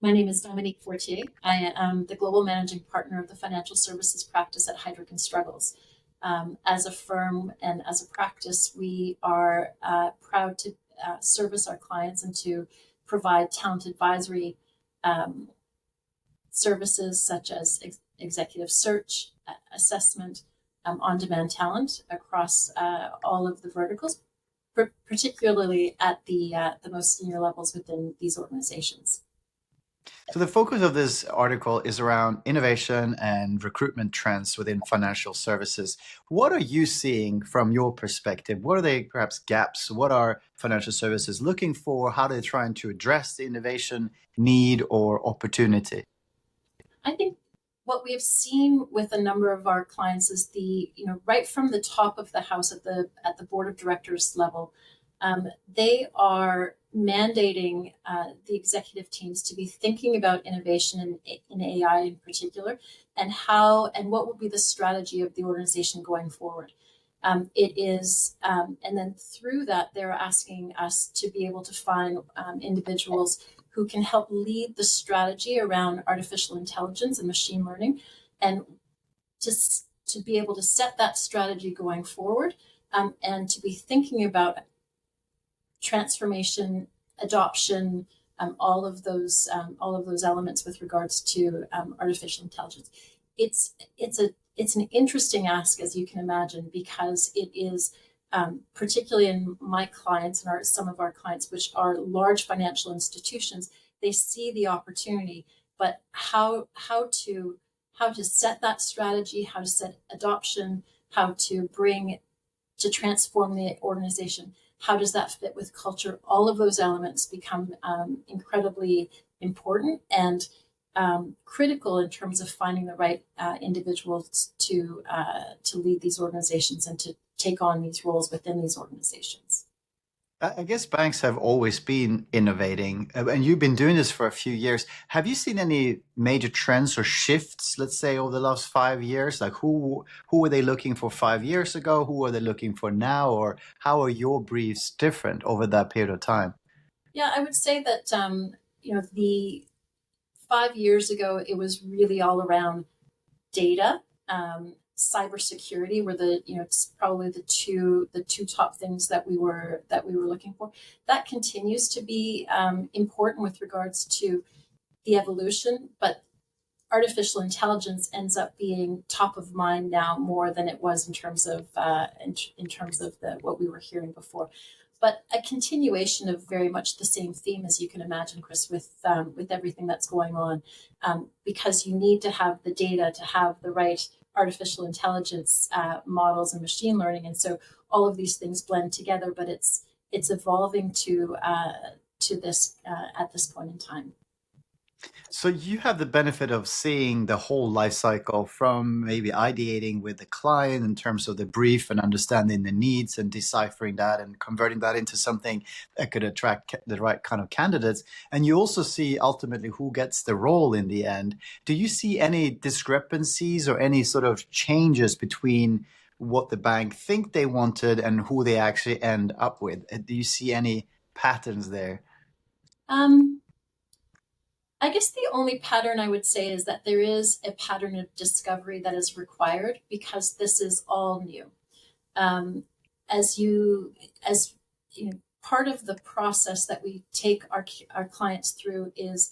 My name is Dominique Fortier. I am the global managing partner of the financial services practice at Heidrick and Struggles. As a firm and as a practice, we are proud to service our clients and to provide talent advisory um, services such as executive search, assessment, on-demand talent across all of the verticals, particularly at the most senior levels within these organizations. So the focus of this article is around innovation and recruitment trends within financial services. What are you seeing from your perspective? What are they perhaps gaps? What are financial services looking for? How are they trying to address the innovation need or opportunity? I think what we have seen with a number of our clients is right from the top of the house at the board of directors level, they are mandating the executive teams to be thinking about innovation in AI in particular, and how and what will be the strategy of the organization going forward. And then through that, they're asking us to be able to find individuals who can help lead the strategy around artificial intelligence and machine learning, and to, to be able to set that strategy going forward, and to be thinking about transformation, adoption, all of those elements with regards to artificial intelligence. It's an interesting ask, as you can imagine, because it is particularly in my clients and some of our clients, which are large financial institutions, they see the opportunity, but how to set that strategy, how to set adoption, how to bring to transform the organization. How does that fit with culture? All of those elements become incredibly important and critical in terms of finding the right individuals to lead these organizations and to take on these roles within these organizations. I guess banks have always been innovating, and you've been doing this for a few years. Have you seen any major trends or shifts, let's say, over the last 5 years? Like who were they looking for 5 years ago? Who are they looking for now? Or how are your briefs different over that period of time? Yeah, I would say that the 5 years ago it was really all around data, cybersecurity were it's probably the two top things that we were looking for. That continues to be important with regards to the evolution, but artificial intelligence ends up being top of mind now more than it was in terms of in terms of what we were hearing before. But a continuation of very much the same theme, as you can imagine, Chris, with everything that's going on, because you need to have the data to have the right artificial intelligence models and machine learning, and so all of these things blend together. But it's evolving to this at this point in time. So you have the benefit of seeing the whole life cycle from maybe ideating with the client in terms of the brief and understanding the needs and deciphering that and converting that into something that could attract the right kind of candidates. And you also see ultimately who gets the role in the end. Do you see any discrepancies or any sort of changes between what the bank think they wanted and who they actually end up with? Do you see any patterns there? Um, I guess the only pattern I would say is that there is a pattern of discovery that is required because this is all new. Um, as you as part of the process that we take our clients through is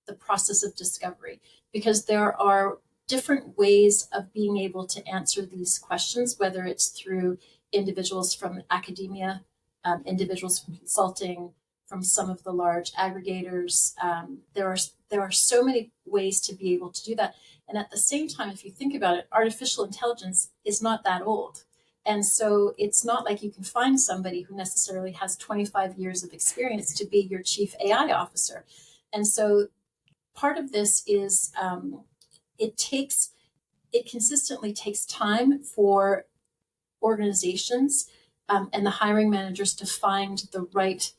the process of discovery, because there are different ways of being able to answer these questions, whether it's through individuals from academia, individuals from consulting, from some of the large aggregators. There are so many ways to be able to do that. And at the same time, if you think about it, artificial intelligence is not that old. And so it's not like you can find somebody who necessarily has 25 years of experience to be your chief AI officer. And so part of this is it takes it consistently takes time for organizations and the hiring managers to find the right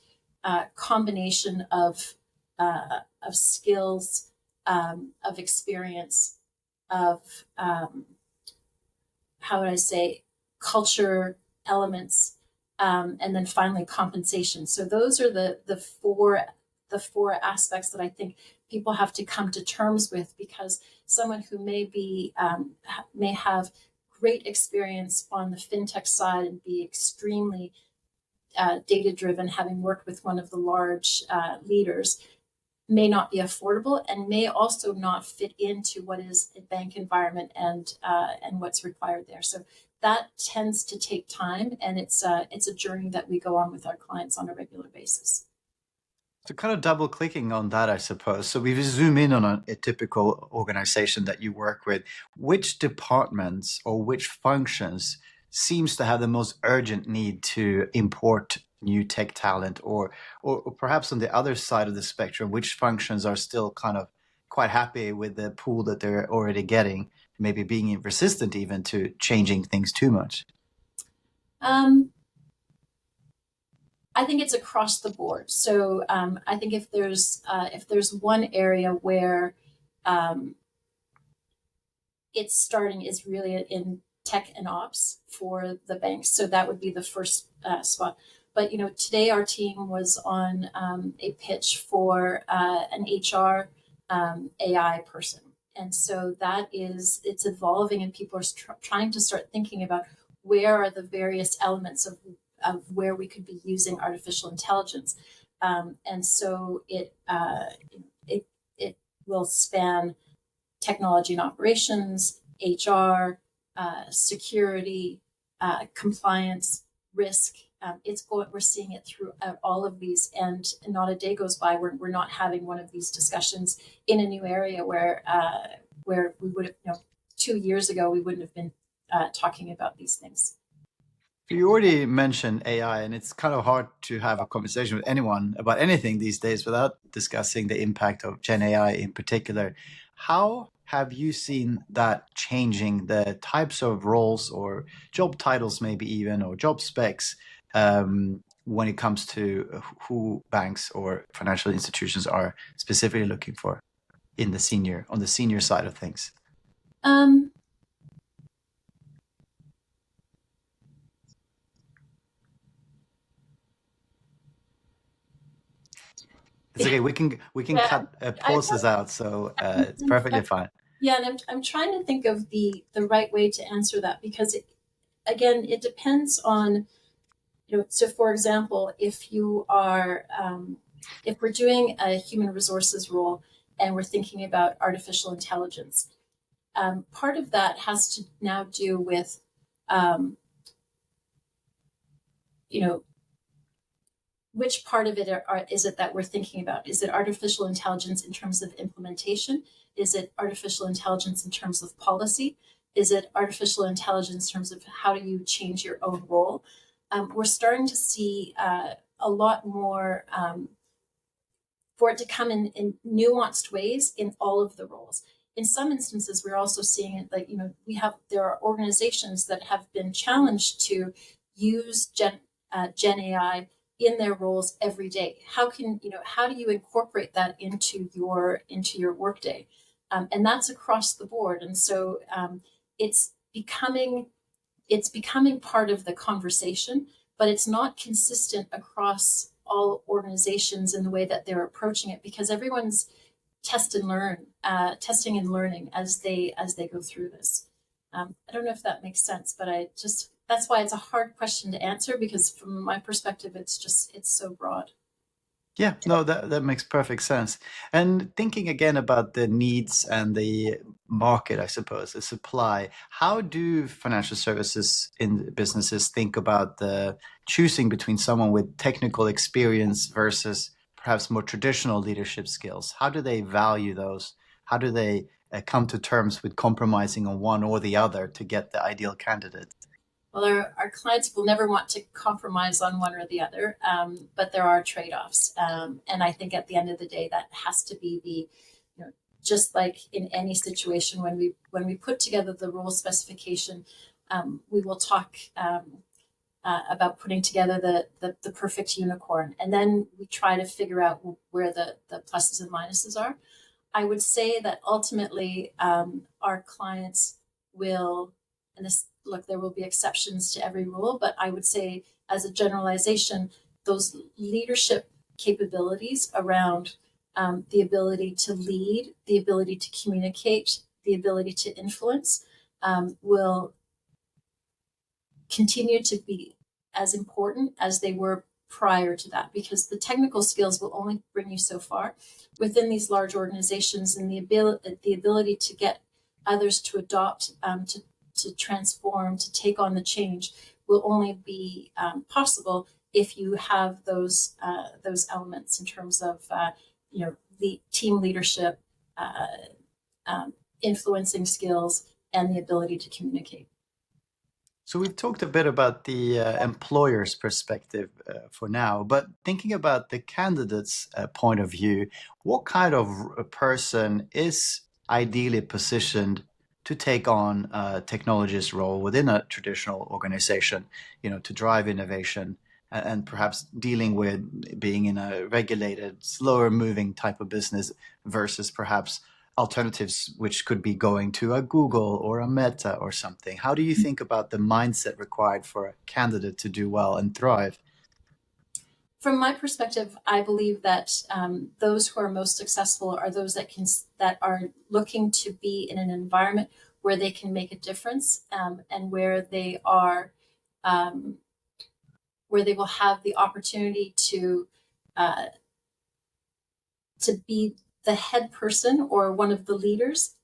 combination of skills, of experience, of how would I say, culture elements, and then finally compensation. So those are the four the four aspects that I think people have to come to terms with, because someone who may have great experience on the fintech side and be extremely data driven, having worked with one of the large leaders, may not be affordable and may also not fit into what is a bank environment and what's required there. So that tends to take time, and it's a journey that we go on with our clients on a regular basis. So kind of double clicking on that, I suppose. So we zoom in on a typical organization that you work with. Which departments or which functions seems to have the most urgent need to import new tech talent, or perhaps on the other side of the spectrum, which functions are still kind of quite happy with the pool that they're already getting, maybe being resistant even to changing things too much? Um, I think it's across the board. So I think if there's one area where um, it's starting is really in tech and ops for the banks. So that would be the first spot. But today our team was on a pitch for an HR AI person, and so it's evolving, and people are trying to start thinking about where are the various elements of where we could be using artificial intelligence, and so it will span technology and operations, HR, security, compliance, risk. We're seeing it through all of these, and not a day goes by where we're not having one of these discussions in a new area where we would have, 2 years ago, we wouldn't have been talking about these things. You already mentioned AI, and it's kind of hard to have a conversation with anyone about anything these days without discussing the impact of Gen AI in particular. How have you seen that changing the types of roles or job titles, maybe even, or job specs, when it comes to who banks or financial institutions are specifically looking for on the senior side of things? Um, It's okay. We can yeah, cut I, pauses out, so it's I, perfectly fine. yeah, and I'm trying to think of the right way to answer that, because again, it depends on, so for example, if we're doing a human resources role and we're thinking about artificial intelligence, part of that has to now do with, um, you know, which part of it is it that we're thinking about? Is it artificial intelligence in terms of implementation? Is it artificial intelligence in terms of policy? Is it artificial intelligence in terms of how do you change your own role? We're starting to see a lot more for it to come in nuanced ways in all of the roles. In some instances, we're also seeing it like, there are organizations that have been challenged to use Gen AI in their roles every day. How do you incorporate that into your workday? And that's across the board. And so it's becoming it's becoming part of the conversation, but it's not consistent across all organizations in the way that they're approaching it, because everyone's testing and learning as they go through this. I don't know if that makes sense, but that's why it's a hard question to answer, because from my perspective, it's so broad. Yeah, no, that makes perfect sense. And thinking again about the needs and the market, I suppose, the supply, how do financial services in businesses think about the choosing between someone with technical experience versus perhaps more traditional leadership skills? How do they value those? How do they come to terms with compromising on one or the other to get the ideal candidate? Well, our clients will never want to compromise on one or the other, but there are trade-offs. And I think at the end of the day, that has to be just like in any situation, when we put together the role specification, we will talk about putting together the perfect unicorn. And then we try to figure out where the pluses and minuses are. I would say that ultimately, our clients will, and this, look, there will be exceptions to every rule, but I would say as a generalization, those leadership capabilities around the ability to lead, the ability to communicate, the ability to influence will continue to be as important as they were prior to that, because the technical skills will only bring you so far within these large organizations, and the ability to get others to adopt, to transform, to take on the change will only be possible if you have those elements in terms of the team leadership, uh, influencing skills, and the ability to communicate. So we've talked a bit about the employer's perspective for now, but thinking about the candidate's point of view, what kind of a person is ideally positioned to take on a technologist role within a traditional organization, to drive innovation and perhaps dealing with being in a regulated, slower moving type of business versus perhaps alternatives, which could be going to a Google or a Meta or something. How do you think about the mindset required for a candidate to do well and thrive? From my perspective, I believe that those who are most successful are those that are looking to be in an environment where they can make a difference, and where they will have the opportunity uh, to be the head person or one of the leaders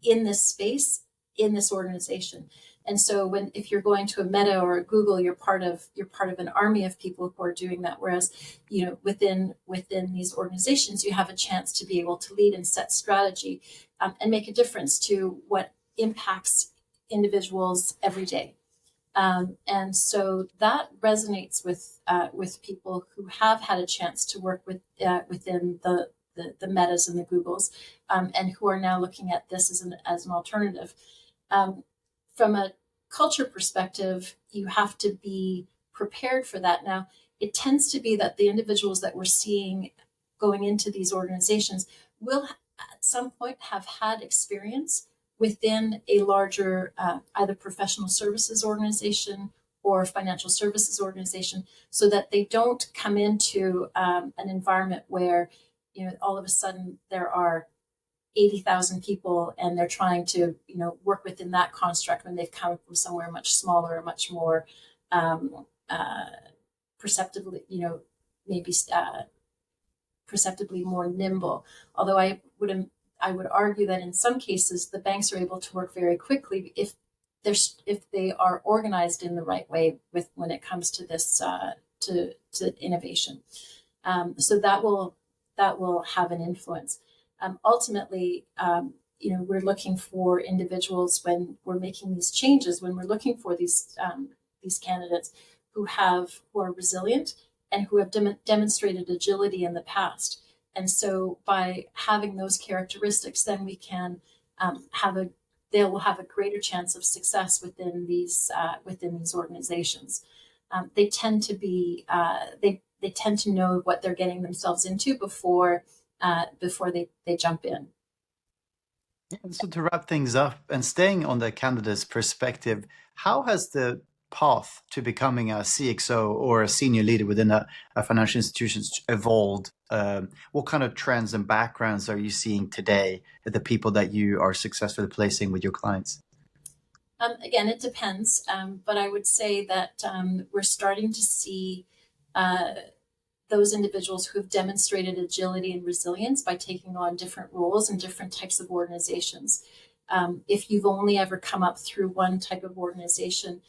in this space, in this organization. And so if you're going to a Meta or a Google, you're part of an army of people who are doing that. Whereas, within these organizations, you have a chance to be able to lead and set strategy, and make a difference to what impacts individuals every day. And so that resonates with people who have had a chance to work within the Metas and the Googles, and who are now looking at this as an alternative. From a culture perspective, you have to be prepared for that. Now, it tends to be that the individuals that we're seeing going into these organizations will at some point have had experience within a larger either professional services organization or financial services organization, so that they don't come into an environment where all of a sudden there are 80,000 people and they're trying to work within that construct when they've come from somewhere much smaller, much more perceptibly, maybe perceptibly more nimble. Although I would argue that in some cases the banks are able to work very quickly if they are organized in the right way when it comes to this to innovation. So that will have an influence. Ultimately, we're looking for individuals when we're making these changes, when we're looking for these candidates who are resilient and who have demonstrated agility in the past. And so by having those characteristics, then we can they will have a greater chance of success within these organizations. They tend to be they tend to know what they're getting themselves into before they jump in. And so to wrap things up and staying on the candidate's perspective, how has the path to becoming a CXO or a senior leader within a financial institution evolved? What kind of trends and backgrounds are you seeing today at the people that you are successfully placing with your clients? Again, it depends, but I would say that we're starting to see those individuals who have demonstrated agility and resilience by taking on different roles in different types of organizations. If you've only ever come up through one type of organization,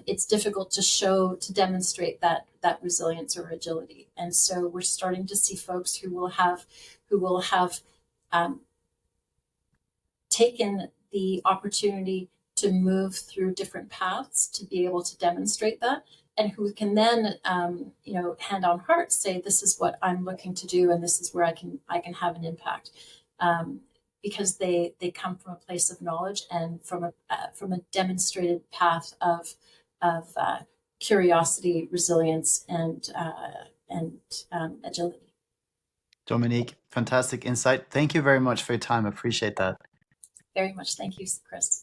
it's difficult to demonstrate that resilience or agility. And so we're starting to see folks who will have taken the opportunity to move through different paths to be able to demonstrate that, and who can then, hand on heart say, "This is what I'm looking to do, and this is where I can have an impact," because they come from a place of knowledge and from a demonstrated path of curiosity, resilience, and agility. Dominique, fantastic insight. Thank you very much for your time. I appreciate that. Very much. Thank you, Chris.